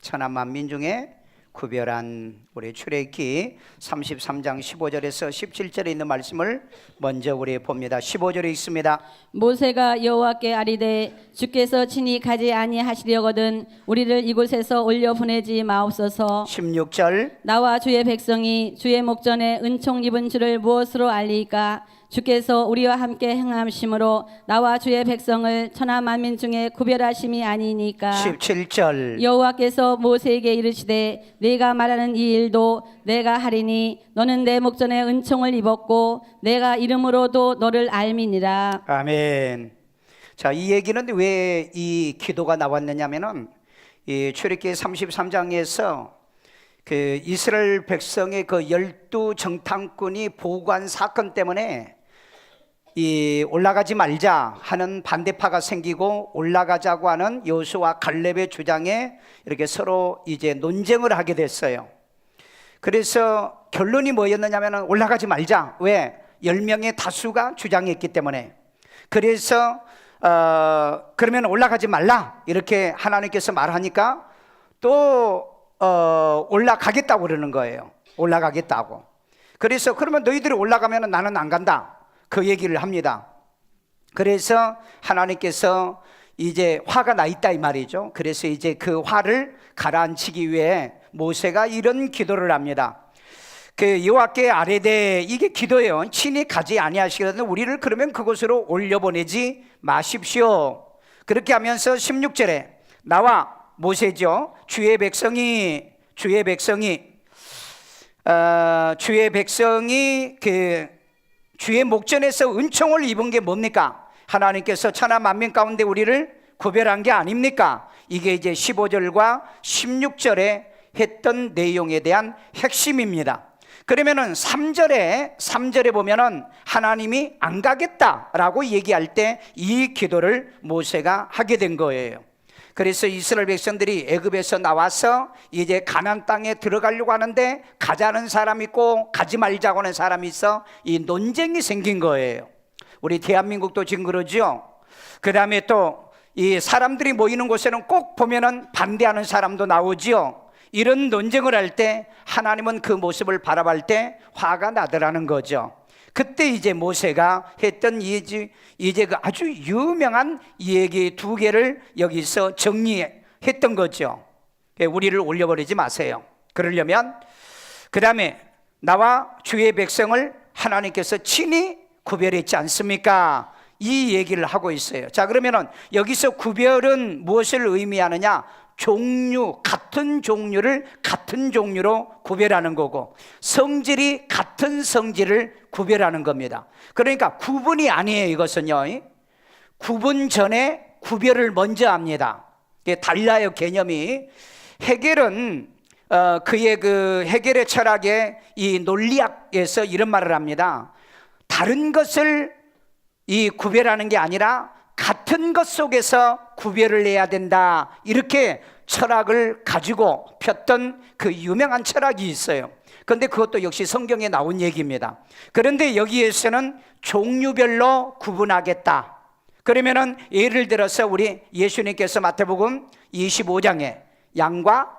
천하 만민 중에 구별한 우리 출애굽기 33장 15절에서 17절에 있는 말씀을 먼저 우리 봅니다. 15절에 있습니다. 모세가 여호와께 아뢰되 주께서 친히 가지 아니하시려거든 우리를 이곳에서 올려 보내지 마옵소서. 16절 나와 주의 백성이 주의 목전에 은총 입은 줄을 무엇으로 알리까? 주께서 우리와 함께 행하심으로 나와 주의 백성을 천하 만민 중에 구별하심이 아니니까. 17절 여호와께서 모세에게 이르시되 네가 말하는 이 일도 내가 하리니 너는 내 목전에 은총을 입었고 내가 이름으로도 너를 알미니라. 아멘. 자, 이 얘기는 왜 이 기도가 나왔느냐면은 이 출애굽기 33장에서 그 이스라엘 백성의 그 12정탐꾼이 보고한 사건 때문에 이 올라가지 말자 하는 반대파가 생기고 올라가자고 하는 여호수아와 갈렙의 주장에 이렇게 서로 이제 논쟁을 하게 됐어요. 그래서 결론이 뭐였느냐면 올라가지 말자. 왜? 10명의 다수가 주장했기 때문에. 그래서 그러면 올라가지 말라 이렇게 하나님께서 말하니까 또 올라가겠다고 그러는 거예요. 올라가겠다고. 그래서 그러면 너희들이 올라가면 나는 안 간다 그 얘기를 합니다. 그래서 하나님께서 이제 화가 나 있다 이 말이죠. 그래서 이제 그 화를 가라앉히기 위해 모세가 이런 기도를 합니다. 그 여호와께 아뢰되, 이게 기도예요. 친히 가지 아니하시거든 우리를 그러면 그곳으로 올려보내지 마십시오. 그렇게 하면서 16절에 나와 모세죠. 주의 백성이 그 주의 목전에서 은총을 입은 게 뭡니까? 하나님께서 천하 만민 가운데 우리를 구별한 게 아닙니까? 이게 이제 15절과 16절에 했던 내용에 대한 핵심입니다. 그러면은 3절에 보면은 하나님이 안 가겠다라고 얘기할 때 이 기도를 모세가 하게 된 거예요. 그래서 이스라엘 백성들이 애굽에서 나와서 이제 가나안 땅에 들어가려고 하는데 가자는 사람이 있고 가지 말자고 하는 사람이 있어 이 논쟁이 생긴 거예요. 우리 대한민국도 지금 그러죠. 그 다음에 또 이 사람들이 모이는 곳에는 꼭 보면은 반대하는 사람도 나오죠. 이런 논쟁을 할 때 하나님은 그 모습을 바라볼 때 화가 나더라는 거죠. 그때 이제 모세가 했던 이제 그 아주 유명한 얘기 두 개를 여기서 정리했던 거죠. 우리를 올려버리지 마세요. 그러려면 그 다음에 나와 주의 백성을 하나님께서 친히 구별했지 않습니까? 이 얘기를 하고 있어요. 자, 그러면은 여기서 구별은 무엇을 의미하느냐? 종류, 같은 종류를 같은 종류로 구별하는 거고 성질이 같은 성질을 구별하는 겁니다. 그러니까 구분이 아니에요. 이것은요, 구분 전에 구별을 먼저 합니다. 이게 달라요, 개념이. 헤겔은 그의 그 헤겔의 철학의 이 논리학에서 이런 말을 합니다. 다른 것을 이 구별하는 게 아니라 같은 것 속에서 구별을 해야 된다, 이렇게 철학을 가지고 폈던 그 유명한 철학이 있어요. 그런데 그것도 역시 성경에 나온 얘기입니다. 그런데 여기에서는 종류별로 구분하겠다. 그러면은 예를 들어서 우리 예수님께서 마태복음 25장에 양과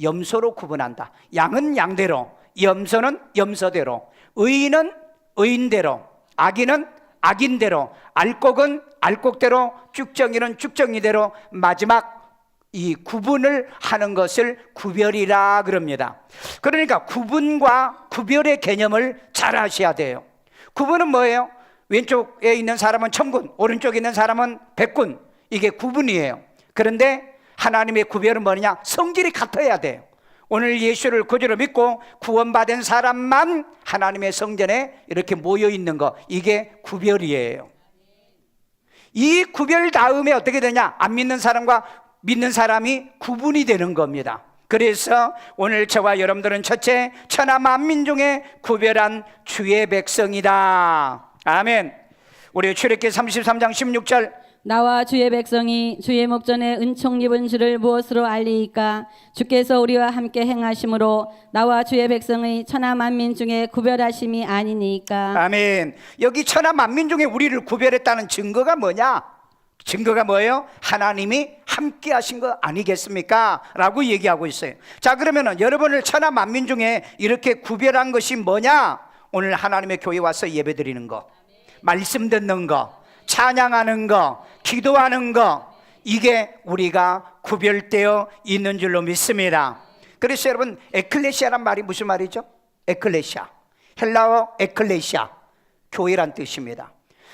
염소로 구분한다. 양은 양대로, 염소는 염소대로, 의인은 의인대로, 악인은 악인대로, 알곡은 알곡대로, 쭉정이는 쭉정이대로, 마지막 이 구분을 하는 것을 구별이라 그럽니다. 그러니까 구분과 구별의 개념을 잘 아셔야 돼요. 구분은 뭐예요? 왼쪽에 있는 사람은 천군, 오른쪽에 있는 사람은 백군, 이게 구분이에요. 그런데 하나님의 구별은 뭐냐? 성질이 같아야 돼요. 오늘 예수를 구주로 믿고 구원받은 사람만 하나님의 성전에 이렇게 모여 있는 거, 이게 구별이에요. 이 구별 다음에 어떻게 되냐? 안 믿는 사람과 믿는 사람이 구분이 되는 겁니다. 그래서 오늘 저와 여러분들은 첫째, 천하 만민 중에 구별한 주의 백성이다. 아멘. 우리 출애굽기 33장 16절 나와 주의 백성이 주의 목전에 은총 입은 줄을 무엇으로 알리이까? 주께서 우리와 함께 행하심으로 나와 주의 백성의 천하 만민 중에 구별하심이 아니니까. 아멘. 여기 천하 만민 중에 우리를 구별했다는 증거가 뭐냐? 증거가 뭐예요? 하나님이 함께 하신 거 아니겠습니까? 라고 얘기하고 있어요. 자, 그러면은 여러분을 천하 만민 중에 이렇게 구별한 것이 뭐냐? 오늘 하나님의 교회 와서 예배 드리는 거, 말씀 듣는 거, 찬양하는 거, 기도하는 거, 이게 우리가 구별되어 있는 줄로 믿습니다. 그래서 여러분, 에클레시아란 말이 무슨 말이죠? 에클레시아, 헬라어 에클레시아, 교회란 뜻입니다.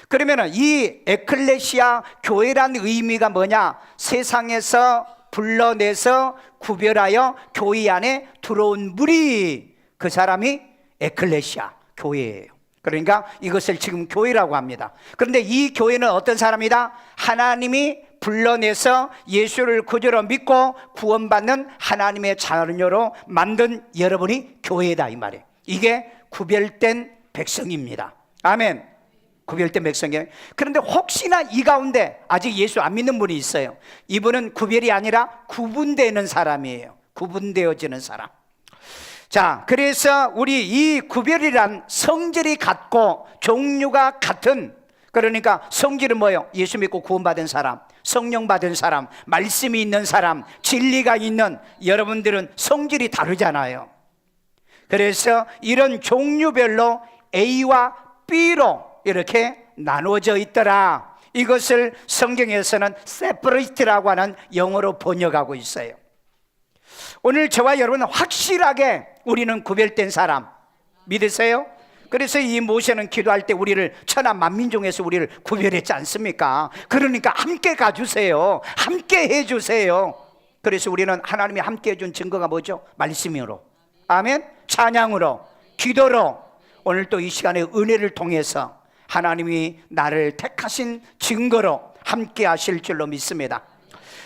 그러면 이 에클레시아 교회란 의미가 뭐냐? 세상에서 불러내서 구별하여 교회 안에 들어온 무리, 그 사람이 에클레시아 교회예요. 그러니까 이것을 지금 교회라고 합니다. 그런데 이 교회는 어떤 사람이다? 하나님이 불러내서 예수를 구주로 믿고 구원받는 하나님의 자녀로 만든 여러분이 교회다, 이 말이에요. 이게 구별된 백성입니다. 아멘. 구별된 백성이에요. 그런데 혹시나 이 가운데 아직 예수 안 믿는 분이 있어요. 이분은 구별이 아니라 구분되는 사람이에요. 구분되어지는 사람. 자, 그래서 우리 이 구별이란 성질이 같고 종류가 같은, 그러니까 성질은 뭐예요? 예수 믿고 구원받은 사람, 성령 받은 사람, 말씀이 있는 사람, 진리가 있는, 여러분들은 성질이 다르잖아요. 그래서 이런 종류별로 A와 B로 이렇게 나누어져 있더라. 이것을 성경에서는 separate라고 하는 영어로 번역하고 있어요. 오늘 저와 여러분은 확실하게 우리는 구별된 사람 믿으세요? 그래서 이 모세는 기도할 때 우리를 천하 만민 중에서 우리를 구별했지 않습니까? 그러니까 함께 가주세요. 함께 해주세요. 그래서 우리는 하나님이 함께 해준 증거가 뭐죠? 말씀으로, 아멘, 찬양으로, 기도로, 오늘 또 이 시간에 은혜를 통해서 하나님이 나를 택하신 증거로 함께 하실 줄로 믿습니다.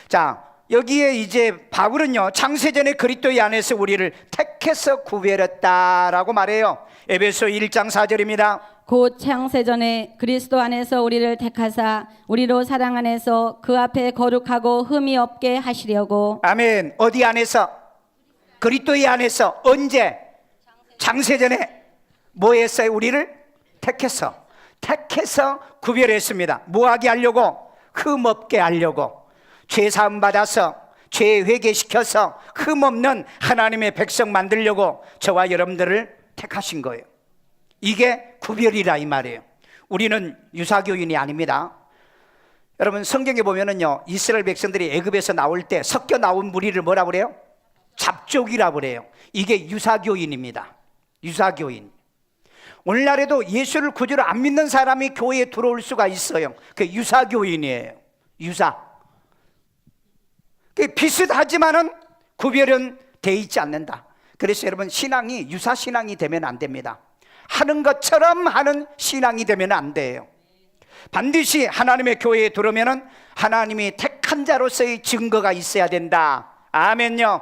자, 여기에 이제 바울은요, 창세전에 그리스도 안에서 우리를 택해서 구별했다라고 말해요. 에베소 1장 4절입니다. 곧 창세전에 그리스도 안에서 우리를 택하사 우리로 사랑 안에서 그 앞에 거룩하고 흠이 없게 하시려고. 아멘. 어디 안에서? 그리스도의 안에서. 언제? 창세전에 뭐 했어요? 우리를 택해서 구별했습니다. 뭐 하게 하려고? 흠 없게 하려고. 죄 사함 받아서, 죄 회개시켜서 흠 없는 하나님의 백성 만들려고 저와 여러분들을 택하신 거예요. 이게 구별이라 이 말이에요. 우리는 유사교인이 아닙니다. 여러분, 성경에 보면은요, 이스라엘 백성들이 애굽에서 나올 때 섞여 나온 무리를 뭐라 그래요? 잡족이라고 그래요. 이게 유사교인입니다. 유사교인. 오늘날에도 예수를 구주로 안 믿는 사람이 교회에 들어올 수가 있어요. 그게 유사교인이에요. 유사. 그게 비슷하지만은 구별은 돼 있지 않는다. 그래서 여러분, 신앙이 유사 신앙이 되면 안 됩니다. 하는 것처럼 하는 신앙이 되면 안 돼요. 반드시 하나님의 교회에 들어오면은 하나님이 택한 자로서의 증거가 있어야 된다. 아멘요.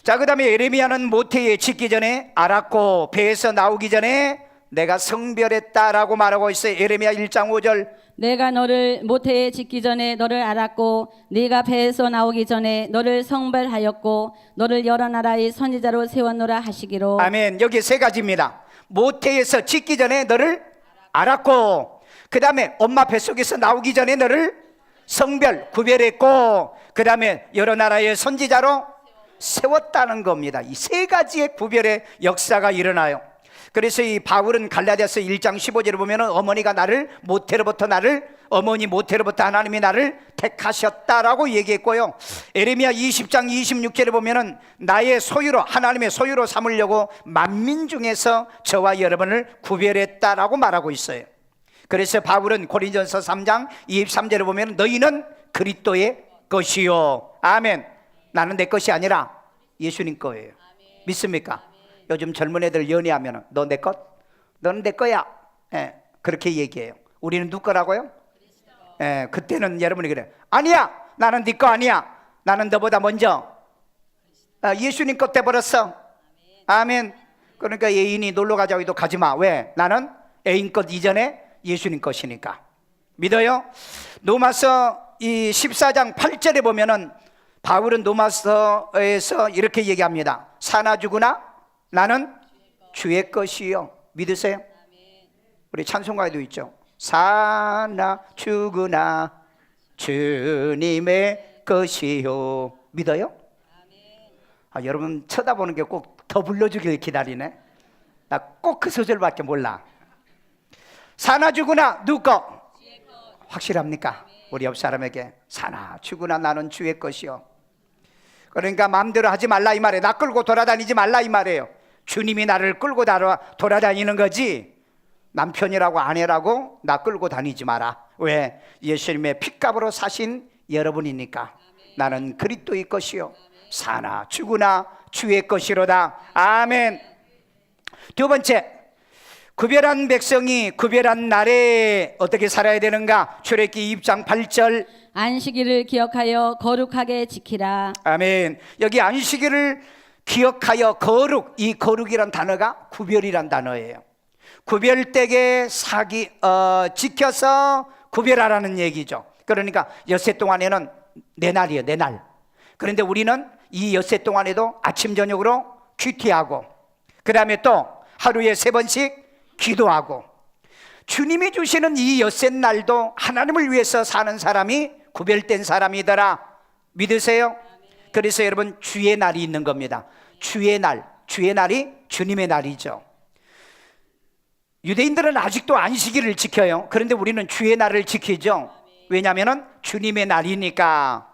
자, 그 다음에 예레미야는 모태에 짓기 전에 알았고 배에서 나오기 전에 내가 성별했다라고 말하고 있어요. 예레미야 1장 5절. 내가 너를 모태에 짓기 전에 너를 알았고 네가 배에서 나오기 전에 너를 성별하였고 너를 여러 나라의 선지자로 세웠노라 하시기로. 아멘. 여기 세 가지입니다. 모태에서 짓기 전에 너를 알았고, 그 다음에 엄마 뱃속에서 나오기 전에 너를 성별, 구별했고, 그 다음에 여러 나라의 선지자로 세웠다는 겁니다. 이 세 가지의 구별의 역사가 일어나요. 그래서 이 바울은 갈라디아서 1장 15절을 보면 어머니가 나를 모태로부터 어머니 모태로부터 하나님이 나를 택하셨다라고 얘기했고요. 에레미야 20장 26절에 보면 나의 소유로, 하나님의 소유로 삼으려고 만민 중에서 저와 여러분을 구별했다라고 말하고 있어요. 그래서 바울은 고린전서 3장 23절에 보면 너희는 그리스도의 것이요. 아멘. 나는 내 것이 아니라 예수님 거예요. 믿습니까? 요즘 젊은 애들 연애하면 너 내 것? 너는 내 거야. 예, 그렇게 얘기해요. 우리는 누구 거라고요? 예, 그때는 여러분이 그래요. 아니야, 나는 네 거 아니야. 나는 너보다 먼저 예수님 것 돼버렸어. 아멘. 그러니까 애인이 놀러 가자고 해도 가지마. 왜? 나는 애인 것 이전에 예수님 것이니까. 믿어요? 로마서 이 14장 8절에 보면은 바울은 로마서에서 이렇게 얘기합니다. 사나 죽으나 나는 주의 것이요. 믿으세요? 우리 찬송가에도 있죠. 사나 죽으나 주님의 것이요. 믿어요? 여러분 쳐다보는 게 꼭 더 불러주길 기다리네. 나 꼭 그 소절밖에 몰라. 사나 죽으나 누구 거? 확실합니까? 우리 옆 사람에게 사나 죽으나 나는 주의 것이요. 그러니까 마음대로 하지 말라 이 말이에요. 나 끌고 돌아다니지 말라 이 말이에요. 주님이 나를 끌고 돌아다니는 거지, 남편이라고 아내라고 나 끌고 다니지 마라. 왜? 예수님의 핏값으로 사신 여러분이니까. 나는 그리스도의 것이요 사나 죽으나 주의 것이로다. 아멘. 두 번째, 구별한 백성이 구별한 날에 어떻게 살아야 되는가? 출애굽기 2장 8절 안식일을 기억하여 거룩하게 지키라. 아멘. 여기 안식일을 기억하여 거룩, 이 거룩이란 단어가 구별이란 단어예요. 구별되게 지켜서 구별하라는 얘기죠. 그러니까 엿새 동안에는 내 날이에요, 내 날. 그런데 우리는 이 엿새 동안에도 아침 저녁으로 큐티하고, 그 다음에 또 하루에 3번씩 기도하고, 주님이 주시는 이 엿새 날도 하나님을 위해서 사는 사람이 구별된 사람이더라. 믿으세요? 그래서 여러분 주의 날이 있는 겁니다. 주의 날, 주의 날이 주님의 날이죠. 유대인들은 아직도 안식일을 지켜요. 그런데 우리는 주의 날을 지키죠. 왜냐하면 주님의 날이니까.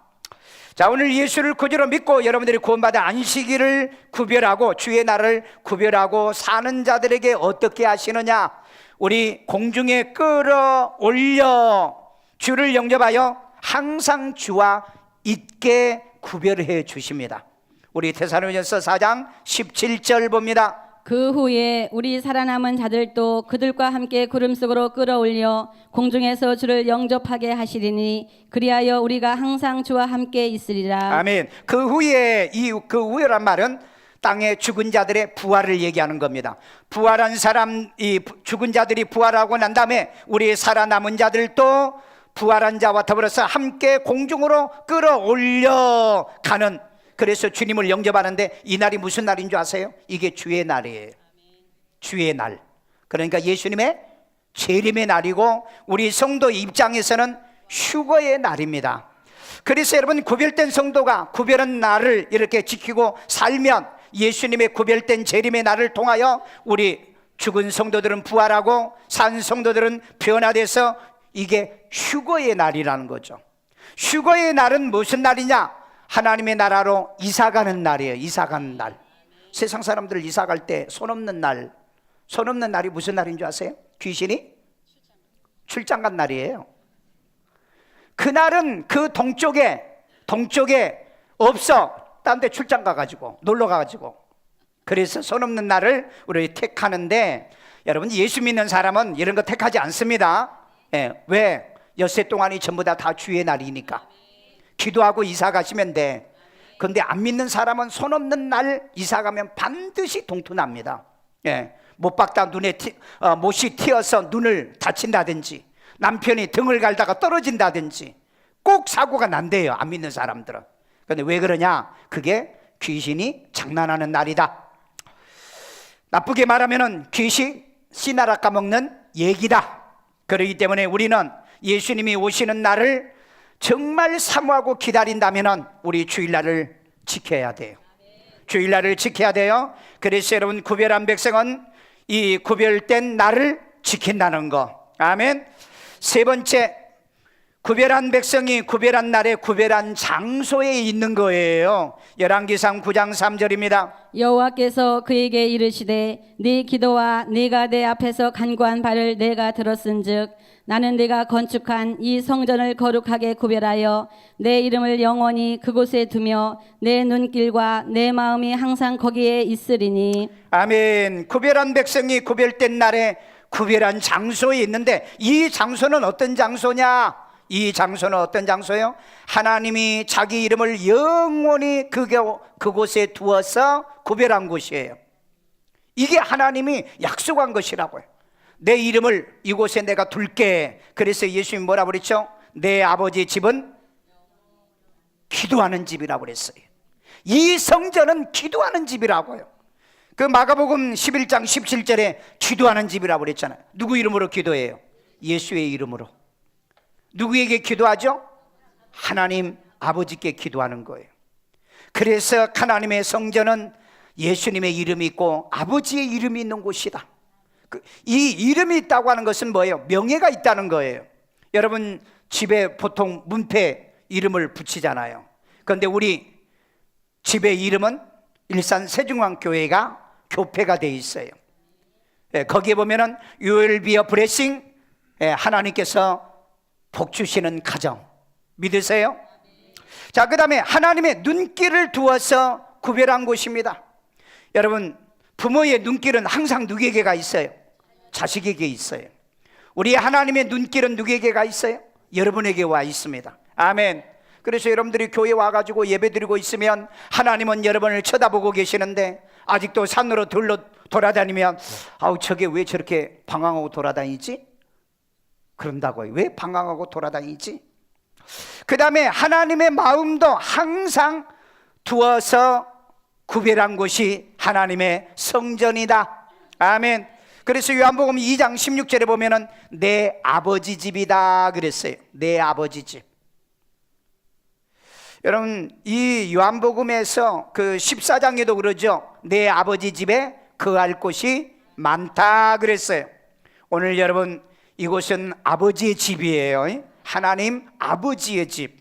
자, 오늘 예수를 구주로 믿고 여러분들이 구원받아 안식일을 구별하고 주의 날을 구별하고 사는 자들에게 어떻게 하시느냐? 우리 공중에 끌어올려 주를 영접하여 항상 주와 있게 구별해 주십니다. 우리 데살로니가서 4장 17절 봅니다. 그 후에 우리 살아남은 자들도 그들과 함께 구름 속으로 끌어올려 공중에서 주를 영접하게 하시리니 그리하여 우리가 항상 주와 함께 있으리라. 아멘. 그 후에, 그 후에란 말은 땅에 죽은 자들의 부활을 얘기하는 겁니다. 부활한 사람, 이 죽은 자들이 부활하고 난 다음에 우리 살아남은 자들도 부활한 자와 더불어서 함께 공중으로 끌어올려 가는, 그래서 주님을 영접하는데 이 날이 무슨 날인 줄 아세요? 이게 주의 날이에요. 주의 날. 그러니까 예수님의 재림의 날이고 우리 성도 입장에서는 휴거의 날입니다. 그래서 여러분 구별된 성도가 구별한 날을 이렇게 지키고 살면 예수님의 구별된 재림의 날을 통하여 우리 죽은 성도들은 부활하고 산 성도들은 변화돼서 이게 휴거의 날이라는 거죠. 휴거의 날은 무슨 날이냐? 하나님의 나라로 이사가는 날이에요. 이사가는 날. 세상 사람들 이사갈 때 손 없는 날, 손 없는 날이 무슨 날인 줄 아세요? 귀신이 출장 간 날이에요. 그날은 그 동쪽에 없어. 딴 데 출장 가가지고 놀러 가가지고. 그래서 손 없는 날을 우리 택하는데, 여러분 예수 믿는 사람은 이런 거 택하지 않습니다. 왜? 엿새 동안이 전부 다 주의 날이니까. 기도하고 이사 가시면 돼. 그런데 안 믿는 사람은 손 없는 날 이사 가면 반드시 동투납니다. 못 박다 못이 튀어서 눈을 다친다든지, 남편이 등을 갈다가 떨어진다든지 꼭 사고가 난대요, 안 믿는 사람들은. 그런데 왜 그러냐? 그게 귀신이 장난하는 날이다. 나쁘게 말하면 귀신 씨나라 까먹는 얘기다. 그렇기 때문에 우리는 예수님이 오시는 날을 정말 사모하고 기다린다면 우리 주일날을 지켜야 돼요. 주일날을 지켜야 돼요. 그래서 여러분 구별한 백성은 이 구별된 날을 지킨다는 거. 아멘. 세 번째, 구별한 백성이 구별한 날에 구별한 장소에 있는 거예요. 열왕기상 9장 3절입니다. 여호와께서 그에게 이르시되 네 기도와 네가 내 앞에서 간구한 바를 내가 들었은즉 나는 내가 건축한 이 성전을 거룩하게 구별하여 내 이름을 영원히 그곳에 두며 내 눈길과 내 마음이 항상 거기에 있으리니. 아멘. 구별한 백성이 구별된 날에 구별한 장소에 있는데, 이 장소는 어떤 장소냐? 이 장소는 어떤 장소예요? 하나님이 자기 이름을 영원히 그곳에 두어서 구별한 곳이에요. 이게 하나님이 약속한 것이라고요. 내 이름을 이곳에 내가 둘게. 그래서 예수님이 뭐라고 그랬죠? 내 아버지 집은 기도하는 집이라고 그랬어요. 이 성전은 기도하는 집이라고요. 그 마가복음 11장 17절에 기도하는 집이라고 그랬잖아요. 누구 이름으로 기도해요? 예수의 이름으로. 누구에게 기도하죠? 하나님 아버지께 기도하는 거예요. 그래서 하나님의 성전은 예수님의 이름이 있고 아버지의 이름이 있는 곳이다. 이 이름이 있다고 하는 것은 뭐예요? 명예가 있다는 거예요. 여러분 집에 보통 문패 이름을 붙이잖아요. 그런데 우리 집의 이름은 일산 세중앙교회가 교패가 되어 있어요. 거기에 보면은 You will be a blessing, 하나님께서 복 주시는 가정, 믿으세요? 자, 그 다음에 하나님의 눈길을 두어서 구별한 곳입니다. 여러분 부모의 눈길은 항상 누구에게가 있어요? 자식에게 있어요. 우리 하나님의 눈길은 누구에게가 있어요? 여러분에게 와 있습니다. 아멘. 그래서 여러분들이 교회 와가지고 예배드리고 있으면 하나님은 여러분을 쳐다보고 계시는데 아직도 산으로 돌아다니면 아우 저게 왜 저렇게 방황하고 돌아다니지? 그런다고요. 왜 방황하고 돌아다니지? 그 다음에 하나님의 마음도 항상 두어서 구별한 곳이 하나님의 성전이다. 아멘. 그래서 요한복음 2장 16절에 보면은 내 아버지 집이다 그랬어요. 내 아버지 집. 여러분 이 요한복음에서 그 14장에도 그러죠. 내 아버지 집에 거할 곳이 많다 그랬어요. 오늘 여러분 이곳은 아버지의 집이에요. 하나님 아버지의 집.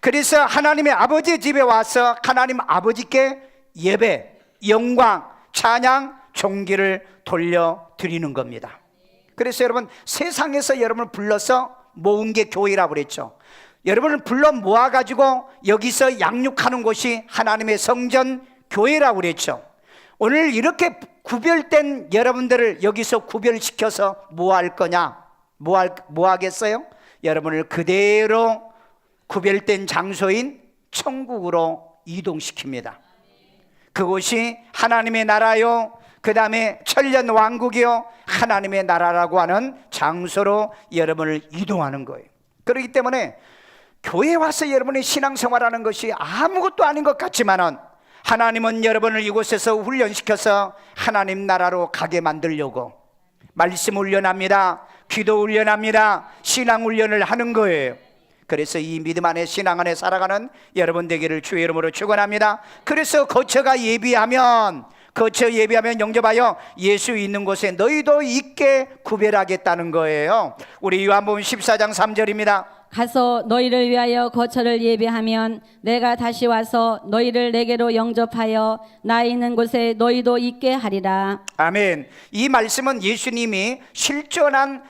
그래서 하나님의 아버지의 집에 와서 하나님 아버지께 예배, 영광, 찬양, 존귀를 돌려드리는 겁니다. 그래서 여러분 세상에서 여러분을 불러서 모은 게 교회라고 그랬죠. 여러분을 불러 모아가지고 여기서 양육하는 곳이 하나님의 성전 교회라고 그랬죠. 오늘 이렇게 구별된 여러분들을 여기서 구별시켜서 뭐 할 거냐? 뭐 하겠어요? 여러분을 그대로 구별된 장소인 천국으로 이동시킵니다. 그곳이 하나님의 나라요, 그 다음에 천년 왕국이요, 하나님의 나라라고 하는 장소로 여러분을 이동하는 거예요. 그렇기 때문에 교회에 와서 여러분의 신앙생활하는 것이 아무것도 아닌 것 같지만은 하나님은 여러분을 이곳에서 훈련시켜서 하나님 나라로 가게 만들려고 말씀 훈련합니다. 기도 훈련합니다. 신앙 훈련을 하는 거예요. 그래서 이 믿음 안에 신앙 안에 살아가는 여러분 되기를 주의 이름으로 축원합니다. 그래서 거처가 예비하면 영접하여 예수 있는 곳에 너희도 있게 구별하겠다는 거예요. 우리 요한복음 14장 3절입니다. 가서 너희를 위하여 거처를 예비하면 내가 다시 와서 너희를 내게로 영접하여 나 있는 곳에 너희도 있게 하리라. 아멘. 이 말씀은 예수님이 실존한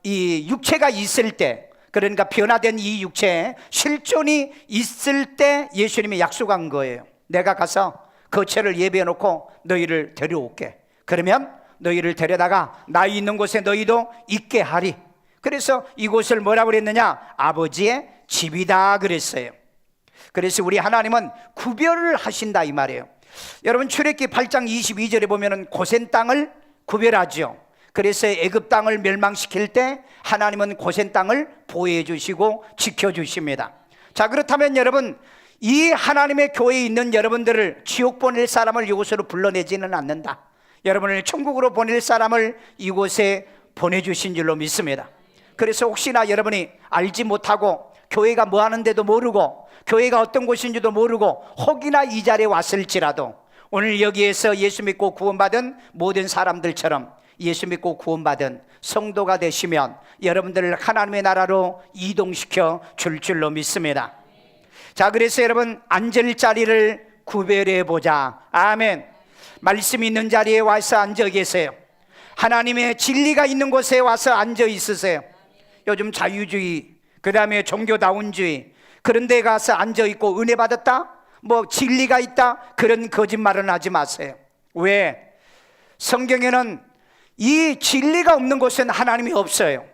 이 육체가 있을 때, 그러니까 변화된 이 육체에 실존이 있을 때 예수님이 약속한 거예요. 내가 가서 거처를 예비해 놓고 너희를 데려올게. 그러면 너희를 데려다가 나 있는 곳에 너희도 있게 하리. 그래서 이곳을 뭐라고 그랬느냐? 아버지의 집이다 그랬어요. 그래서 우리 하나님은 구별을 하신다 이 말이에요. 여러분 출애굽기 8장 22절에 보면은 고센 땅을 구별하죠. 그래서 애굽 땅을 멸망시킬 때 하나님은 고센 땅을 보호해 주시고 지켜 주십니다. 자, 그렇다면 여러분 이 하나님의 교회에 있는 여러분들을 지옥 보낼 사람을 이곳으로 불러내지는 않는다. 여러분을 천국으로 보낼 사람을 이곳에 보내주신 줄로 믿습니다. 그래서 혹시나 여러분이 알지 못하고 교회가 뭐 하는데도 모르고 교회가 어떤 곳인지도 모르고 혹이나 이 자리에 왔을지라도 오늘 여기에서 예수 믿고 구원받은 모든 사람들처럼 예수 믿고 구원받은 성도가 되시면 여러분들을 하나님의 나라로 이동시켜 줄 줄로 믿습니다. 자, 그래서 여러분 앉을 자리를 구별해 보자. 아멘. 말씀 있는 자리에 와서 앉아 계세요. 하나님의 진리가 있는 곳에 와서 앉아 있으세요. 요즘 자유주의, 그 다음에 종교다운주의 그런 데 가서 앉아 있고 은혜 받았다? 뭐 진리가 있다? 그런 거짓말은 하지 마세요. 왜? 성경에는 이 진리가 없는 곳은 하나님이 없어요.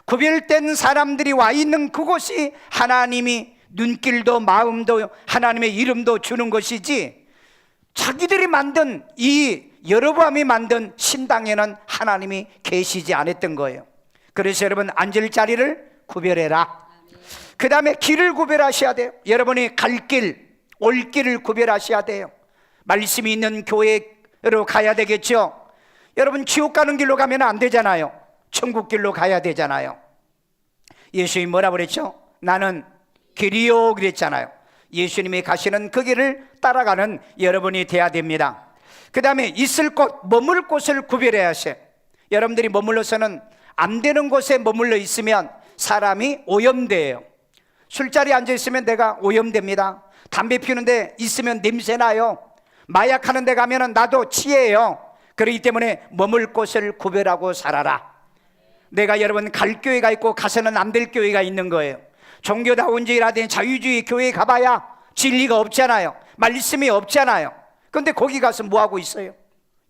구별된 사람들이 와 있는 그곳이 하나님이 눈길도 마음도 하나님의 이름도 주는 것이지, 자기들이 만든 이 여로보암이 만든 신당에는 하나님이 계시지 않았던 거예요. 그래서 여러분 앉을 자리를 구별해라. 그 다음에 길을 구별하셔야 돼요. 여러분이 갈 길, 올 길을 구별하셔야 돼요. 말씀이 있는 교회로 가야 되겠죠. 여러분 지옥 가는 길로 가면 안 되잖아요. 천국 길로 가야 되잖아요. 예수님이 뭐라 그랬죠? 나는 길이요 그랬잖아요. 예수님이 가시는 그 길을 따라가는 여러분이 돼야 됩니다. 그 다음에 있을 곳, 머물 곳을 구별해야 하세요. 여러분들이 머물러서는 안 되는 곳에 머물러 있으면 사람이 오염돼요. 술자리에 앉아 있으면 내가 오염됩니다. 담배 피우는데 있으면 냄새 나요. 마약하는 데 가면 나도 취해요. 그렇기 때문에 머물 곳을 구별하고 살아라. 내가 여러분 갈 교회가 있고 가서는 안 될 교회가 있는 거예요. 종교다운주의라든지 자유주의 교회에 가봐야 진리가 없잖아요. 말씀이 없잖아요. 그런데 거기 가서 뭐하고 있어요?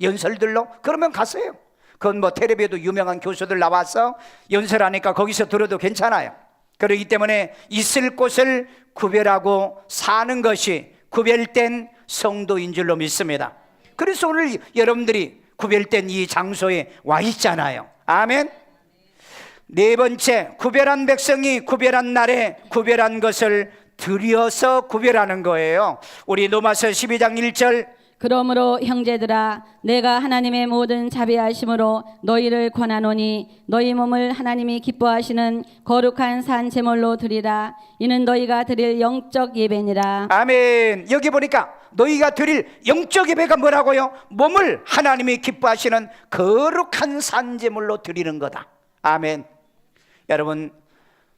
연설들로? 그러면 가세요. 그건 뭐 텔레비에도 유명한 교수들 나와서 연설하니까 거기서 들어도 괜찮아요. 그렇기 때문에 있을 곳을 구별하고 사는 것이 구별된 성도인 줄로 믿습니다. 그래서 오늘 여러분들이 구별된 이 장소에 와 있잖아요. 아멘. 네 번째, 구별한 백성이 구별한 날에 구별한 것을 드려서 구별하는 거예요. 우리 로마서 12장 1절, 그러므로 형제들아 내가 하나님의 모든 자비하심으로 너희를 권하노니 너희 몸을 하나님이 기뻐하시는 거룩한 산 제물로 드리라. 이는 너희가 드릴 영적 예배니라. 아멘. 여기 보니까 너희가 드릴 영적 예배가 뭐라고요? 몸을 하나님이 기뻐하시는 거룩한 산 제물로 드리는 거다. 아멘. 여러분,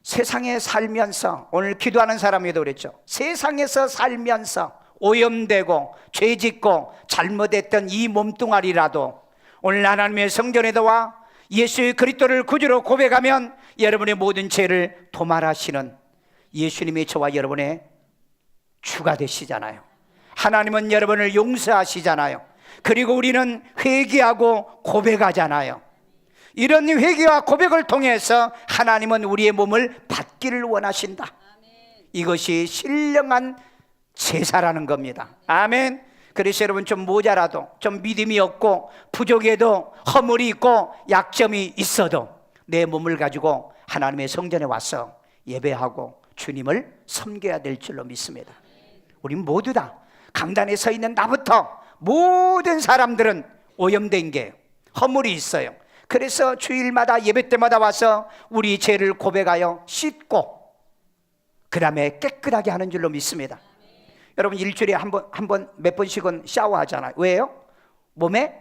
세상에 살면서, 오늘 기도하는 사람에도 그랬죠. 세상에서 살면서 오염되고 죄짓고 잘못했던 이 몸뚱아리라도 오늘 하나님의 성전에 와 예수의 그리스도를 구주로 고백하면 여러분의 모든 죄를 도말하시는 예수님이 저와 여러분의 주가 되시잖아요. 하나님은 여러분을 용서하시잖아요. 그리고 우리는 회개하고 고백하잖아요. 이런 회개와 고백을 통해서 하나님은 우리의 몸을 받기를 원하신다. 이것이 신령한 제사라는 겁니다. 아멘. 그래서 여러분 좀 모자라도, 좀 믿음이 없고 부족해도, 허물이 있고 약점이 있어도 내 몸을 가지고 하나님의 성전에 와서 예배하고 주님을 섬겨야 될 줄로 믿습니다. 우리 모두 다 강단에 서 있는 나부터 모든 사람들은 오염된 게 허물이 있어요. 그래서 주일마다 예배 때마다 와서 우리 죄를 고백하여 씻고 그 다음에 깨끗하게 하는 줄로 믿습니다. 여러분 일주일에 한 번 몇 번씩은 샤워하잖아요. 왜요? 몸에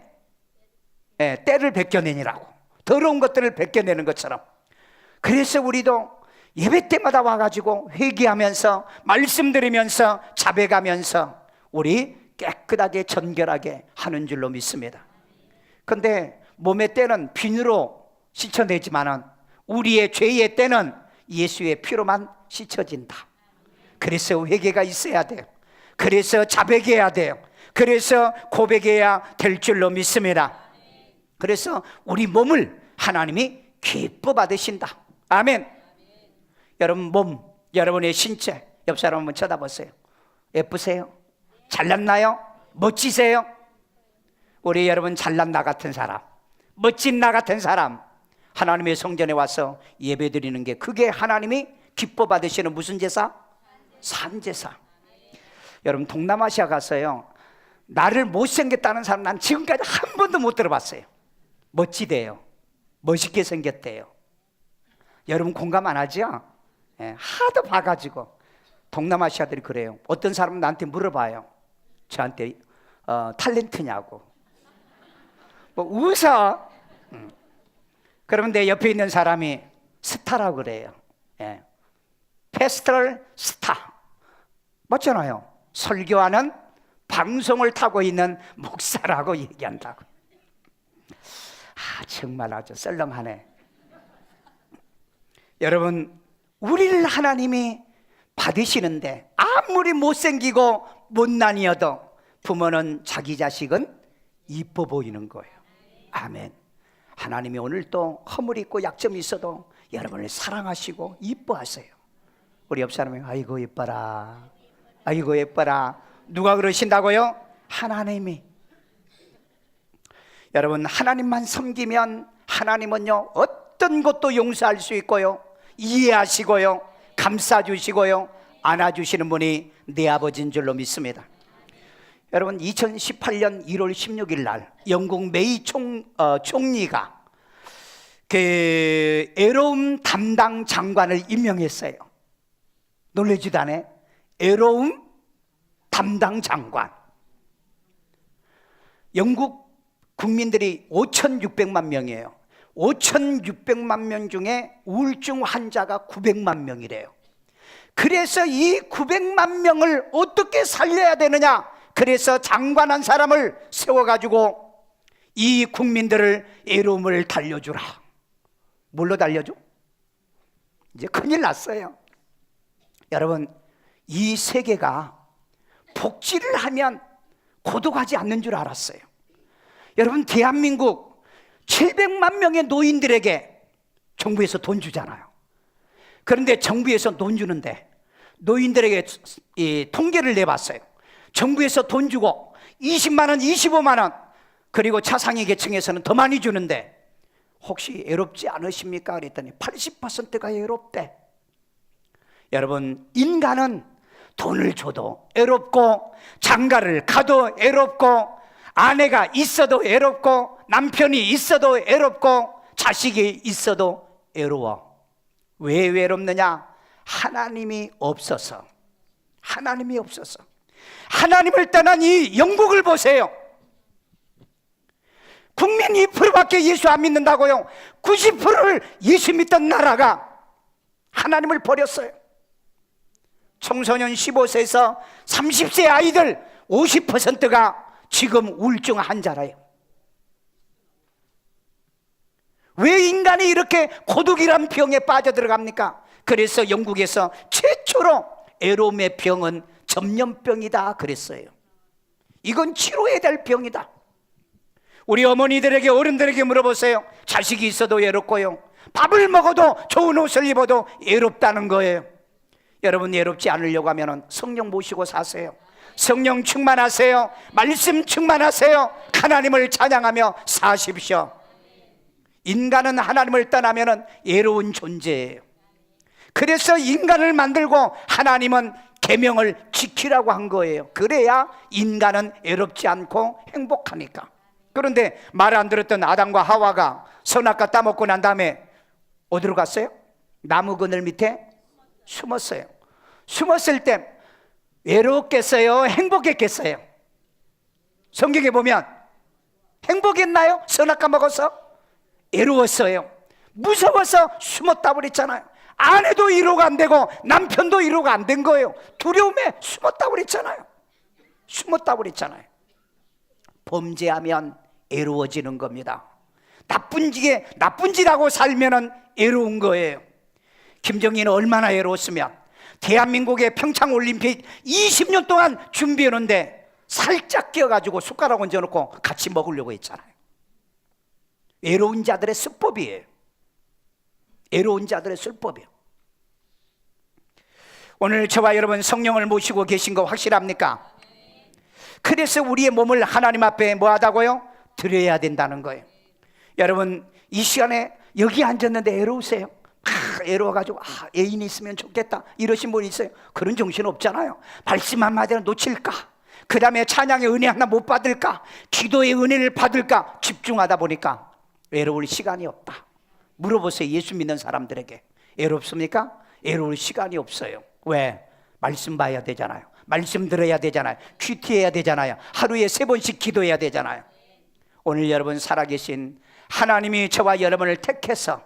때를 벗겨내니라고. 더러운 것들을 벗겨내는 것처럼. 그래서 우리도 예배 때마다 와가지고 회개하면서 말씀 들으면서 자백하면서 우리 깨끗하게 정결하게 하는 줄로 믿습니다. 그런데 몸의 때는 비누로 씻어내지만은 우리의 죄의 때는 예수의 피로만 씻어진다. 그래서 회개가 있어야 돼요. 그래서 자백해야 돼요. 그래서 고백해야 될 줄로 믿습니다. 그래서 우리 몸을 하나님이 기뻐 받으신다. 아멘. 여러분 몸, 여러분의 신체 옆 사람 한번 쳐다보세요. 예쁘세요? 잘났나요? 멋지세요? 우리 여러분 잘난 나 같은 사람, 멋진 나 같은 사람 하나님의 성전에 와서 예배드리는 게 그게 하나님이 기뻐 받으시는 무슨 제사? 산제사. 여러분 동남아시아 가서요 나를 못생겼다는 사람 난 지금까지 한 번도 못 들어봤어요. 멋지대요. 멋있게 생겼대요. 여러분 공감 안 하죠? 하도 봐가지고 동남아시아들이 그래요. 어떤 사람은 나한테 물어봐요. 저한테 탤런트냐고. 뭐 웃어. 그러면 내 옆에 있는 사람이 스타라고 그래요. 패스트럴 스타. 맞잖아요. 설교하는 방송을 타고 있는 목사라고 얘기한다고. 정말 아주 썰렁하네. 여러분 우리를 하나님이 받으시는데 아무리 못생기고 못난이어도 부모는 자기 자식은 이뻐 보이는 거예요. 아멘. 하나님이 오늘 또 허물이 있고 약점이 있어도 여러분을 사랑하시고 이뻐하세요. 우리 옆 사람이 아이고 예뻐라, 아이고 예뻐라. 누가 그러신다고요? 하나님이. 여러분 하나님만 섬기면 하나님은요 어떤 것도 용서할 수 있고요, 이해하시고요, 감싸주시고요, 안아주시는 분이 내 아버지인 줄로 믿습니다. 여러분 2018년 1월 16일 날 영국 메이 총리가 그 애로움 담당 장관을 임명했어요. 놀라지도 않아? 애로움 담당 장관. 영국 국민들이 5,600만 명이에요. 5,600만 명 중에 우울증 환자가 900만 명이래요. 그래서 이 900만 명을 어떻게 살려야 되느냐? 그래서 장관 한 사람을 세워가지고 이 국민들을 애로움을 달려주라. 뭘로 달려줘? 이제 큰일 났어요. 여러분, 이 세계가 복지를 하면 고독하지 않는 줄 알았어요. 여러분, 대한민국 700만 명의 노인들에게 정부에서 돈 주잖아요. 그런데 정부에서 돈 주는데 노인들에게 이 통계를 내봤어요. 정부에서 돈 주고 20만 원, 25만 원, 그리고 차상위 계층에서는 더 많이 주는데 혹시 애롭지 않으십니까? 그랬더니 80%가 애롭대. 여러분, 인간은 돈을 줘도 애롭고, 장가를 가도 애롭고, 아내가 있어도 애롭고, 남편이 있어도 애롭고, 자식이 있어도 애로워. 왜 외롭느냐? 하나님이 없어서. 하나님이 없어서. 하나님을 떠난 이 영국을 보세요. 국민 2%밖에 예수 안 믿는다고요. 90%를 예수 믿던 나라가 하나님을 버렸어요. 청소년 15세에서 30세 아이들 50%가 지금 우울증 환자라요. 왜 인간이 이렇게 고독이란 병에 빠져들어갑니까? 그래서 영국에서 최초로 애로움의 병은 전염병이다 그랬어요. 이건 치료해야 될 병이다. 우리 어머니들에게, 어른들에게 물어보세요. 자식이 있어도 외롭고요, 밥을 먹어도, 좋은 옷을 입어도 외롭다는 거예요. 여러분, 외롭지 않으려고 하면 성령 모시고 사세요. 성령 충만하세요. 말씀 충만하세요. 하나님을 찬양하며 사십시오. 인간은 하나님을 떠나면 외로운 존재예요. 그래서 인간을 만들고 하나님은 계명을 지키라고 한 거예요. 그래야 인간은 외롭지 않고 행복하니까. 그런데 말 안 들었던 아담과 하와가 선악과 따먹고 난 다음에 어디로 갔어요? 나무 그늘 밑에 숨었어요. 숨었을 때 외로웠겠어요? 행복했겠어요? 성경에 보면 행복했나요? 선악과 먹어서? 외로웠어요. 무서워서 숨었다 그랬잖아요. 아내도 위로가 안 되고 남편도 위로가 안 된 거예요. 두려움에 숨었다 그랬잖아요. 숨었다 그랬잖아요. 범죄하면 외로워지는 겁니다. 나쁜 짓하고 살면은 외로운 거예요. 김정일은 얼마나 외로웠으면 대한민국의 평창올림픽 20년 동안 준비했는데 살짝 끼어가지고 숟가락 얹어놓고 같이 먹으려고 했잖아요. 외로운 자들의 수법이에요. 외로운 자들의 술법이에요. 오늘 저와 여러분 성령을 모시고 계신 거 확실합니까? 그래서 우리의 몸을 하나님 앞에 뭐 하다고요? 드려야 된다는 거예요. 여러분, 이 시간에 여기 앉았는데 외로우세요? 외로워가지고 애인이 있으면 좋겠다 이러신 분 있어요? 그런 정신 없잖아요. 말씀 한마디를 놓칠까? 그 다음에 찬양의 은혜 하나 못 받을까? 기도의 은혜를 받을까? 집중하다 보니까 외로울 시간이 없다. 물어보세요. 예수 믿는 사람들에게 외롭습니까? 외로울 시간이 없어요. 왜? 말씀 봐야 되잖아요. 말씀 들어야 되잖아요. 큐티해야 되잖아요. 하루에 3번씩 기도해야 되잖아요. 오늘 여러분 살아계신 하나님이 저와 여러분을 택해서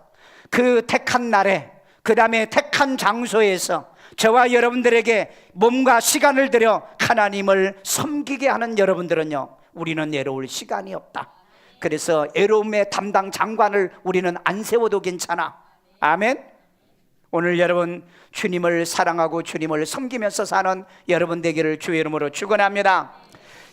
그 택한 날에, 그 다음에 택한 장소에서 저와 여러분들에게 몸과 시간을 들여 하나님을 섬기게 하는 여러분들은요, 우리는 외로울 시간이 없다. 그래서 외로움의 담당 장관을 우리는 안 세워도 괜찮아. 아멘. 오늘 여러분 주님을 사랑하고 주님을 섬기면서 사는 여러분 되기를 주의 이름으로 축원합니다.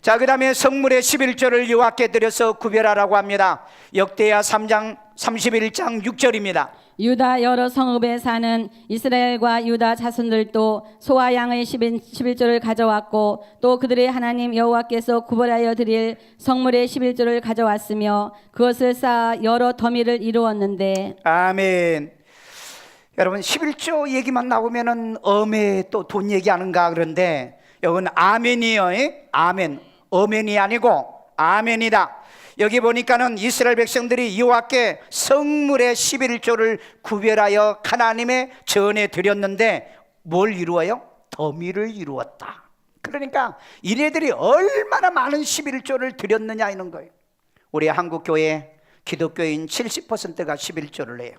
자, 그 다음에 성물의 11조를 여호와께 드려서 구별하라고 합니다. 역대하 3장 31장 6절입니다. 유다 여러 성읍에 사는 이스라엘과 유다 자손들도 소와 양의 11조를 가져왔고 또 그들의 하나님 여호와께서 구별하여 드릴 성물의 11조를 가져왔으며 그것을 쌓아 여러 더미를 이루었는데. 아멘. 여러분 11조 얘기만 나오면은 또 돈 얘기하는가 그런데 여기는 아멘이요. 아멘. 어멘이 아니고 아멘이다. 여기 보니까는 이스라엘 백성들이 여호와께 성물의 11조를 구별하여 하나님의 전에 드렸는데 뭘 이루어요? 더미를 이루었다. 그러니까 이네들이 얼마나 많은 11조를 드렸느냐 이런 거예요. 우리 한국교회 기독교인 70%가 11조를 해요.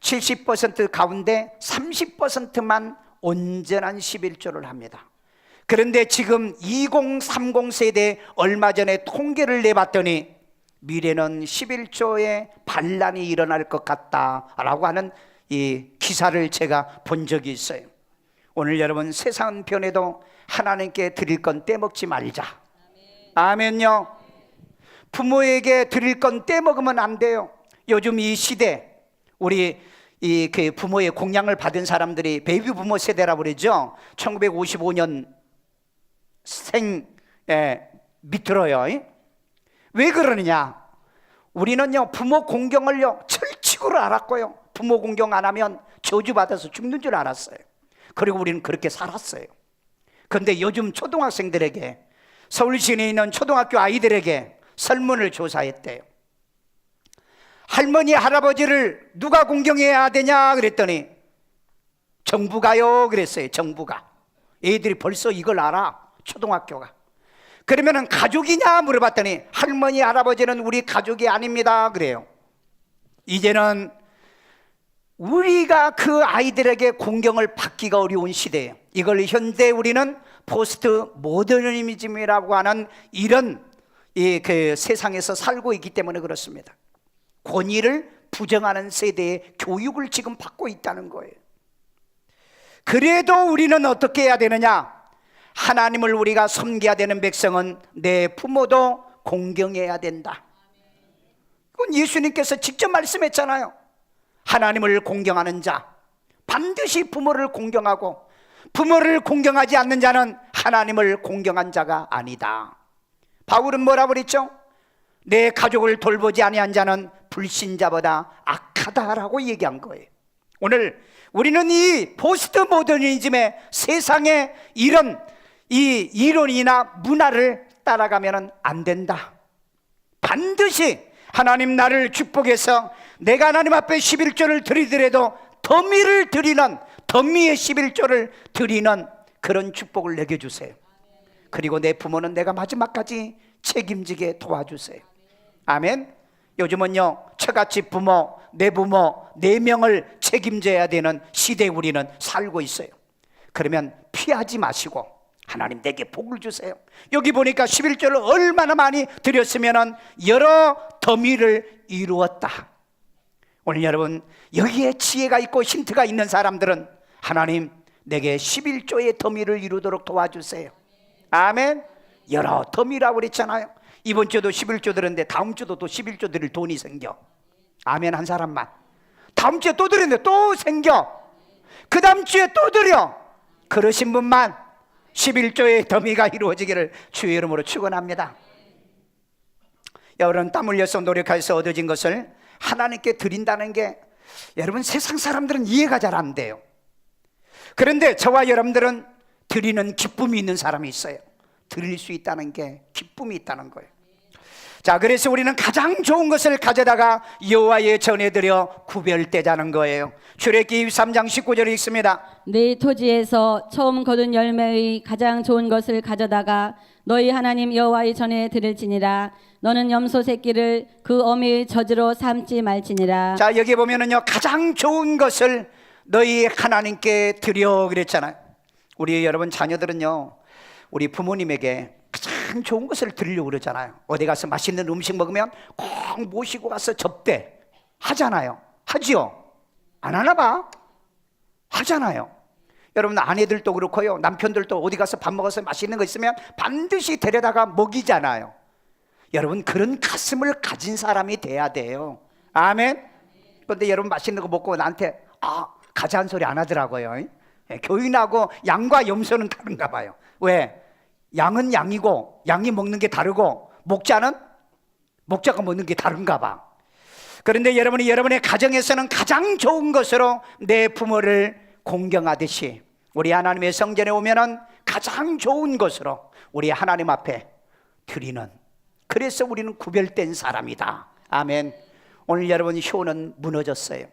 70% 가운데 30%만 온전한 11조를 합니다. 그런데 지금 2030 세대 얼마 전에 통계를 내봤더니 미래는 11조의 반란이 일어날 것 같다라고 하는 이 기사를 제가 본 적이 있어요. 오늘 여러분, 세상은 변해도 하나님께 드릴 건 떼먹지 말자. 아멘요. 부모에게 드릴 건 떼먹으면 안 돼요. 요즘 이 시대 우리 그 부모의 공양을 받은 사람들이 베이비 부모 세대라고 그러죠. 1955년 생 밑으로요. 왜 그러느냐? 우리는요 부모 공경을요 철칙으로 알았고요, 부모 공경 안 하면 저주받아서 죽는 줄 알았어요. 그리고 우리는 그렇게 살았어요. 그런데 요즘 초등학생들에게, 서울 시내에 있는 초등학교 아이들에게 설문을 조사했대요. 할머니 할아버지를 누가 공경해야 되냐 그랬더니 정부가요 그랬어요. 정부가. 애들이 벌써 이걸 알아, 초등학교가. 그러면은 가족이냐 물어봤더니 할머니 할아버지는 우리 가족이 아닙니다 그래요. 이제는 우리가 그 아이들에게 공경을 받기가 어려운 시대예요. 이걸 현대 우리는 포스트 모더니즘이라고 하는 이런 그 세상에서 살고 있기 때문에 그렇습니다. 권위를 부정하는 세대의 교육을 지금 받고 있다는 거예요. 그래도 우리는 어떻게 해야 되느냐? 하나님을 우리가 섬겨야 되는 백성은 내 부모도 공경해야 된다. 그건 예수님께서 직접 말씀했잖아요. 하나님을 공경하는 자 반드시 부모를 공경하고, 부모를 공경하지 않는 자는 하나님을 공경한 자가 아니다. 바울은 뭐라고 그랬죠? 내 가족을 돌보지 아니한 자는 불신자보다 악하다라고 얘기한 거예요. 오늘 우리는 이 포스트 모더니즘의 세상에 이런 이 이론이나 문화를 따라가면 안 된다. 반드시 하나님 나를 축복해서 내가 하나님 앞에 11조를 드리더라도 더미를 드리는, 더미의 11조를 드리는 그런 축복을 내게 주세요. 그리고 내 부모는 내가 마지막까지 책임지게 도와주세요. 아멘. 요즘은요 처갓집 부모, 내 부모 4명을 책임져야 되는 시대에 우리는 살고 있어요. 그러면 피하지 마시고 하나님 내게 복을 주세요. 여기 보니까 11조를 얼마나 많이 드렸으면 여러 더미를 이루었다. 오늘 여러분 여기에 지혜가 있고 힌트가 있는 사람들은 하나님 내게 11조의 더미를 이루도록 도와주세요. 아멘. 여러 더미라고 그랬잖아요. 이번 주도 11조 드렸는데 다음 주도 또 11조 드릴 돈이 생겨. 아멘 한 사람만. 다음 주에 또 드렸는데 또 생겨. 그 다음 주에 또 드려. 그러신 분만 11조의 더미가 이루어지기를 주의 이름으로 축원합니다. 여러분 땀 흘려서 노력해서 얻어진 것을 하나님께 드린다는 게 여러분 세상 사람들은 이해가 잘 안 돼요. 그런데 저와 여러분들은 드리는 기쁨이 있는 사람이 있어요. 드릴 수 있다는 게 기쁨이 있다는 거예요. 자, 그래서 우리는 가장 좋은 것을 가져다가 여호와의 전에 드려 구별되자는 거예요. 출애굽기 23장 19절에 있습니다. 네 토지에서 처음 거둔 열매의 가장 좋은 것을 가져다가 너희 하나님 여호와의 전에 드릴지니라. 너는 염소 새끼를 그 어미의 젖으로 삼지 말지니라. 자, 여기 보면은요 가장 좋은 것을 너희 하나님께 드려 그랬잖아요. 우리 여러분 자녀들은요 우리 부모님에게 가장 좋은 것을 드리려고 그러잖아요. 어디 가서 맛있는 음식 먹으면 꼭 모시고 가서 접대 하잖아요. 하지요? 안 하나 봐? 하잖아요. 여러분 아내들도 그렇고요, 남편들도 어디 가서 밥 먹어서 맛있는 거 있으면 반드시 데려다가 먹이잖아요. 여러분 그런 가슴을 가진 사람이 돼야 돼요. 아멘. 그런데 여러분 맛있는 거 먹고 나한테 가자는 소리 안 하더라고요. 교인하고 양과 염소는 다른가 봐요. 왜? 양은 양이고 양이 먹는 게 다르고 목자는 목자가 먹는 게 다른가 봐. 그런데 여러분이 여러분의 가정에서는 가장 좋은 것으로 내 부모를 공경하듯이 우리 하나님의 성전에 오면은 가장 좋은 것으로 우리 하나님 앞에 드리는, 그래서 우리는 구별된 사람이다. 아멘. 오늘 여러분 효는 무너졌어요.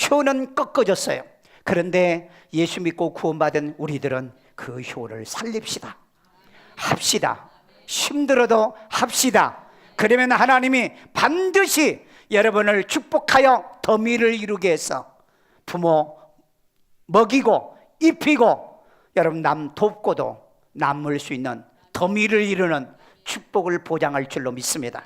효는 꺾어졌어요. 그런데 예수 믿고 구원받은 우리들은 그 효를 살립시다. 합시다. 힘들어도 합시다. 그러면 하나님이 반드시 여러분을 축복하여 더미를 이루게 해서 부모 먹이고 입히고 여러분 남 돕고도 남을 수 있는 더미를 이루는 축복을 보장할 줄로 믿습니다.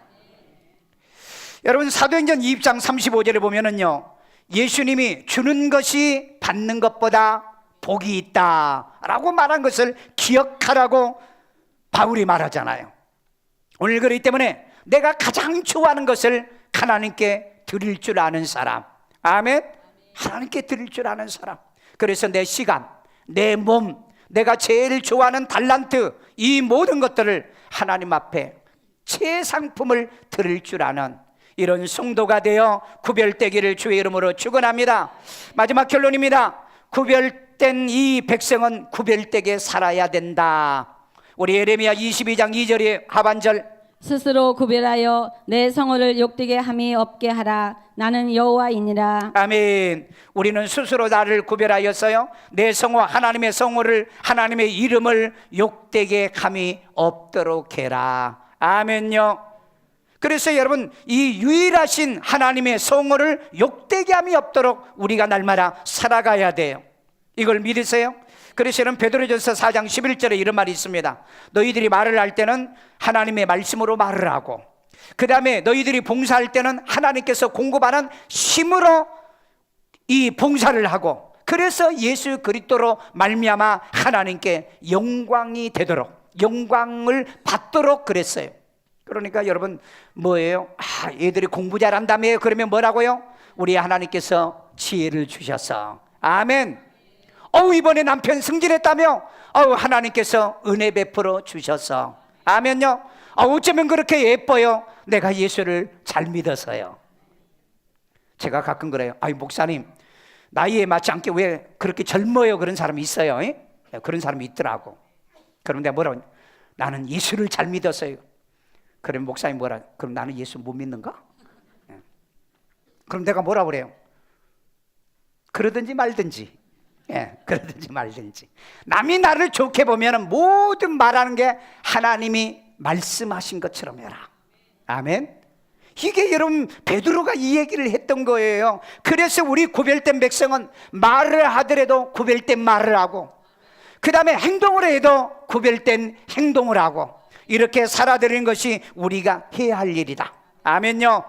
여러분 사도행전 2장 35절에 보면은요, 예수님이 주는 것이 받는 것보다 복이 있다라고 말한 것을 기억하라고 바울이 말하잖아요. 오늘 그렇기 때문에 내가 가장 좋아하는 것을 하나님께 드릴 줄 아는 사람, 아멘. 하나님께 드릴 줄 아는 사람. 그래서 내 시간, 내 몸, 내가 제일 좋아하는 달란트, 이 모든 것들을 하나님 앞에 최상품을 드릴 줄 아는 이런 성도가 되어 구별되기를 주의 이름으로 축원합니다. 마지막 결론입니다. 구별된 이 백성은 구별되게 살아야 된다. 우리 예레미야 22장 2절의 하반절, 스스로 구별하여 내 성호를 욕되게 함이 없게 하라. 나는 여호와이니라. 아멘. 우리는 스스로 나를 구별하였어요. 내 성호, 하나님의 성호를, 하나님의 이름을 욕되게 함이 없도록 해라. 아멘요. 그래서 여러분, 이 유일하신 하나님의 성호를 욕되게 함이 없도록 우리가 날마다 살아가야 돼요. 이걸 믿으세요? 그래서 여러분 베드로전서 4장 11절에 이런 말이 있습니다. 너희들이 말을 할 때는 하나님의 말씀으로 말을 하고, 그 다음에 너희들이 봉사할 때는 하나님께서 공급하는 힘으로 이 봉사를 하고, 그래서 예수 그리스도로 말미암아 하나님께 영광이 되도록, 영광을 받도록 그랬어요. 그러니까 여러분 뭐예요? 얘들이 공부 잘한다며. 그러면 뭐라고요? 우리 하나님께서 지혜를 주셔서, 아멘. 이번에 남편 승진했다며? 하나님께서 은혜 베풀어 주셔서, 아멘요. 어쩌면 그렇게 예뻐요? 내가 예수를 잘 믿어서요. 제가 가끔 그래요. 목사님 나이에 맞지 않게 왜 그렇게 젊어요? 그런 사람이 있어요. 그런 사람이 있더라고. 그럼 내가 뭐라고? 나는 예수를 잘 믿었어요. 그럼 목사님 뭐라? 그럼 나는 예수 못 믿는가? 그럼 내가 뭐라 그래요? 그러든지 말든지. 그러든지 말든지. 남이 나를 좋게 보면 모든 말하는 게 하나님이 말씀하신 것처럼 해라. 아멘. 이게 여러분 베드로가 이 얘기를 했던 거예요. 그래서 우리 구별된 백성은 말을 하더라도 구별된 말을 하고, 그 다음에 행동을 해도 구별된 행동을 하고, 이렇게 살아드리는 것이 우리가 해야 할 일이다. 아멘요.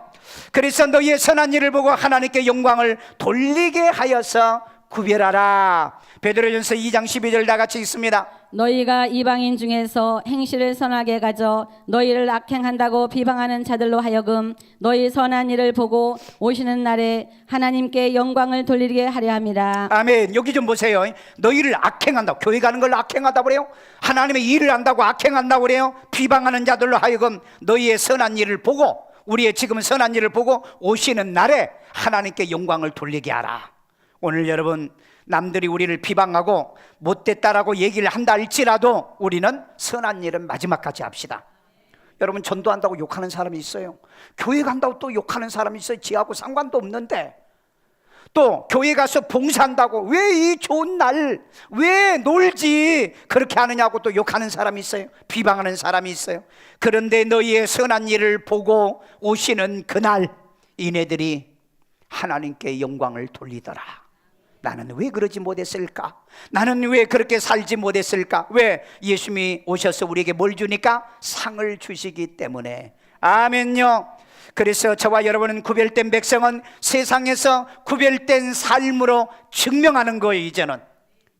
그래서 너희의 선한 일을 보고 하나님께 영광을 돌리게 하여서 구별하라. 베드로전서 2장 12절 다 같이 읽습니다. 너희가 이방인 중에서 행실을 선하게 가져 너희를 악행한다고 비방하는 자들로 하여금 너희 선한 일을 보고 오시는 날에 하나님께 영광을 돌리게 하려 함이라. 아멘. 여기 좀 보세요. 너희를 악행한다고, 교회 가는 걸 악행하다고 그래요? 하나님의 일을 한다고 악행한다고 그래요? 비방하는 자들로 하여금 너희의 선한 일을 보고, 우리의 지금 선한 일을 보고 오시는 날에 하나님께 영광을 돌리게 하라. 오늘 여러분 남들이 우리를 비방하고 못됐다라고 얘기를 한다 할지라도 우리는 선한 일은 마지막까지 합시다. 여러분 전도한다고 욕하는 사람이 있어요. 교회 간다고 또 욕하는 사람이 있어요. 지하고 상관도 없는데. 또 교회 가서 봉사한다고 왜 이 좋은 날 왜 놀지 그렇게 하느냐고 또 욕하는 사람이 있어요. 비방하는 사람이 있어요. 그런데 너희의 선한 일을 보고 오시는 그날 이네들이 하나님께 영광을 돌리더라. 나는 왜 그러지 못했을까? 나는 왜 그렇게 살지 못했을까? 왜? 예수님이 오셔서 우리에게 뭘 주니까? 상을 주시기 때문에. 아멘요. 그래서 저와 여러분은 구별된 백성은 세상에서 구별된 삶으로 증명하는 거예요. 이제는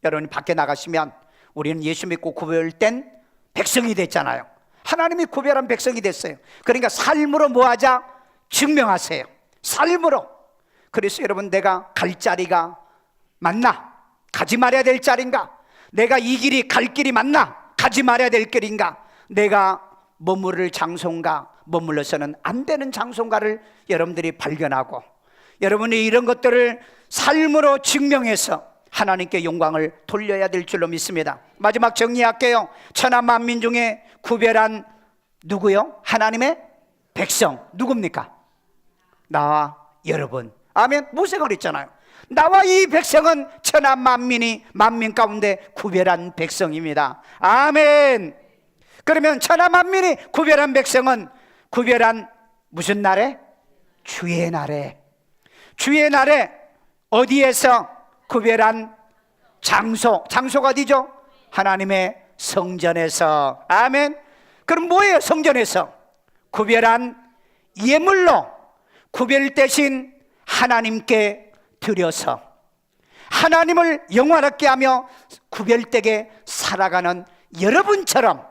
여러분이 밖에 나가시면 우리는 예수 믿고 구별된 백성이 됐잖아요. 하나님이 구별한 백성이 됐어요. 그러니까 삶으로 뭐하자? 증명하세요. 삶으로. 그래서 여러분 내가 갈 자리가 맞나? 가지 말아야 될 자리인가? 내가 이 길이 갈 길이 맞나? 가지 말아야 될 길인가? 내가 머무를 장소인가? 머물러서는 안 되는 장소인가를 여러분들이 발견하고, 여러분이 이런 것들을 삶으로 증명해서 하나님께 영광을 돌려야 될 줄로 믿습니다. 마지막 정리할게요. 천하 만민 중에 구별한 누구요? 하나님의 백성. 누굽니까? 나와 여러분. 아멘. 모세가 그랬잖아요. 나와 이 백성은 천하 만민이 만민 가운데 구별한 백성입니다. 아멘. 그러면 천하 만민이 구별한 백성은 구별한 무슨 날에? 주의 날에. 주의 날에 어디에서 구별한 장소가 어디죠? 하나님의 성전에서. 아멘. 그럼 뭐예요? 성전에서 구별한 예물로 구별되신 하나님께 드려서 하나님을 영화롭게 하며 구별되게 살아가는 여러분처럼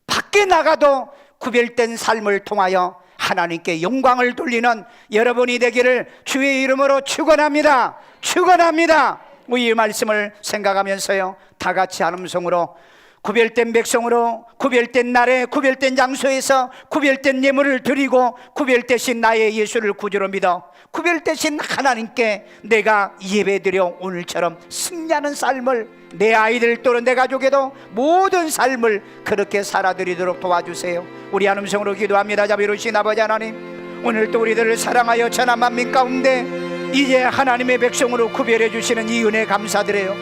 밖에 나가도 구별된 삶을 통하여 하나님께 영광을 돌리는 여러분이 되기를 주의 이름으로 축원합니다. 축원합니다. 이 말씀을 생각하면서요, 다 같이 한 음성으로 구별된 백성으로 구별된 날에 구별된 장소에서 구별된 예물을 드리고 구별되신 나의 예수를 구주로 믿어 구별되신 하나님께 내가 예배드려 오늘처럼 승리하는 삶을 내 아이들 또는 내 가족에도 모든 삶을 그렇게 살아드리도록 도와주세요. 우리 한 음성으로 기도합니다. 자비로우신 아버지 하나님, 오늘도 우리들을 사랑하여 천하 만민 가운데 이제 하나님의 백성으로 구별해 주시는 이 은혜 감사드려요.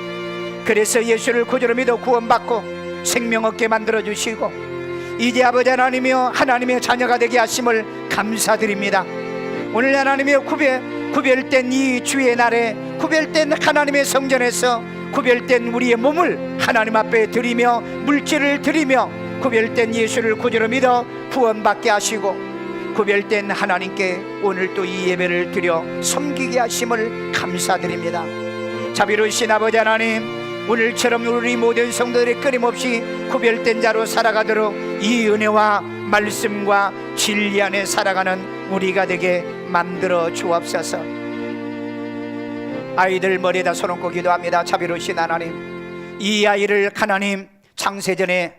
그래서 예수를 구주로 믿어 구원받고 생명 얻게 만들어 주시고 이제 아버지 하나님이여 하나님의 자녀가 되게 하심을 감사드립니다. 오늘 하나님이여 구별된 이 주의 날에 구별된 하나님의 성전에서 구별된 우리의 몸을 하나님 앞에 드리며 물질을 드리며 구별된 예수를 구주로 믿어 구원받게 하시고 구별된 하나님께 오늘 또 이 예배를 드려 섬기게 하심을 감사드립니다. 자비로우신 아버지 하나님, 오늘처럼 우리 모든 성도들이 끊임없이 구별된 자로 살아가도록 이 은혜와 말씀과 진리 안에 살아가는 우리가 되게 만들어 주옵소서. 아이들 머리에다 손 얹고 기도합니다. 자비로우신 하나님, 이 아이를 하나님 창세전에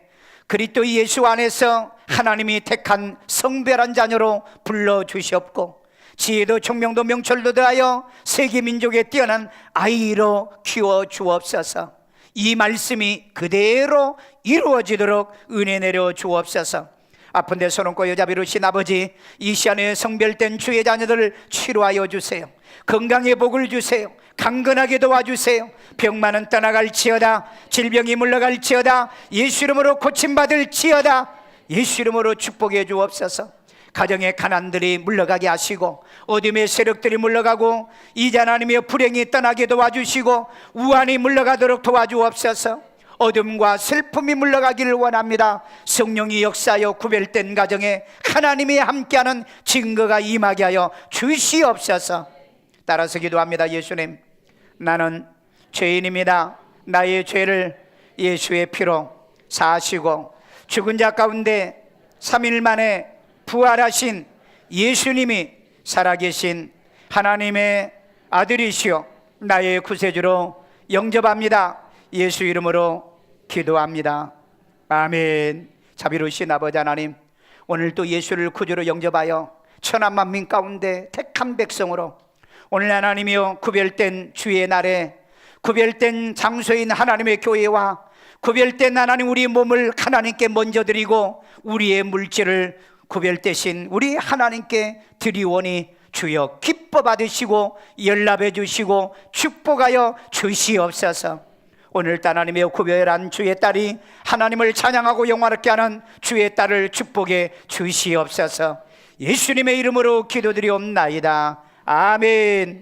그리스도 예수 안에서 하나님이 택한 성별한 자녀로 불러주시옵고 지혜도 총명도 명철도 더하여 세계 민족에 뛰어난 아이로 키워 주옵소서. 이 말씀이 그대로 이루어지도록 은혜 내려 주옵소서. 아픈데 손 얹고 여자비로우신 아버지, 이 시간에 성별된 주의 자녀들을 치료하여 주세요. 건강의 복을 주세요. 강건하게 도와주세요. 병만은 떠나갈지어다. 질병이 물러갈지어다. 예수 이름으로 고침받을지어다. 예수 이름으로 축복해 주옵소서. 가정의 가난들이 물러가게 하시고 어둠의 세력들이 물러가고 이제 하나님의 불행이 떠나게 도와주시고 우환이 물러가도록 도와주옵소서. 어둠과 슬픔이 물러가기를 원합니다. 성령이 역사하여 구별된 가정에 하나님이 함께하는 증거가 임하게 하여 주시옵소서. 따라서 기도합니다. 예수님, 나는 죄인입니다. 나의 죄를 예수의 피로 사하시고 죽은 자 가운데 3일 만에 부활하신 예수님이 살아계신 하나님의 아들이시오 나의 구세주로 영접합니다. 예수 이름으로 기도합니다. 아멘. 자비로우신 아버지 하나님, 오늘 또 예수를 구주로 영접하여 천하 만민 가운데 택한 백성으로 오늘 하나님이여 구별된 주의 날에 구별된 장소인 하나님의 교회와 구별된 하나님 우리의 몸을 하나님께 먼저 드리고 우리의 물질을 구별되신 우리 하나님께 드리오니 주여 기뻐 받으시고 연락해 주시고 축복하여 주시옵소서. 오늘따라 하나님의 구별한 주의 딸이 하나님을 찬양하고 영화롭게 하는 주의 딸을 축복해 주시옵소서. 예수님의 이름으로 기도드리옵나이다. 아멘.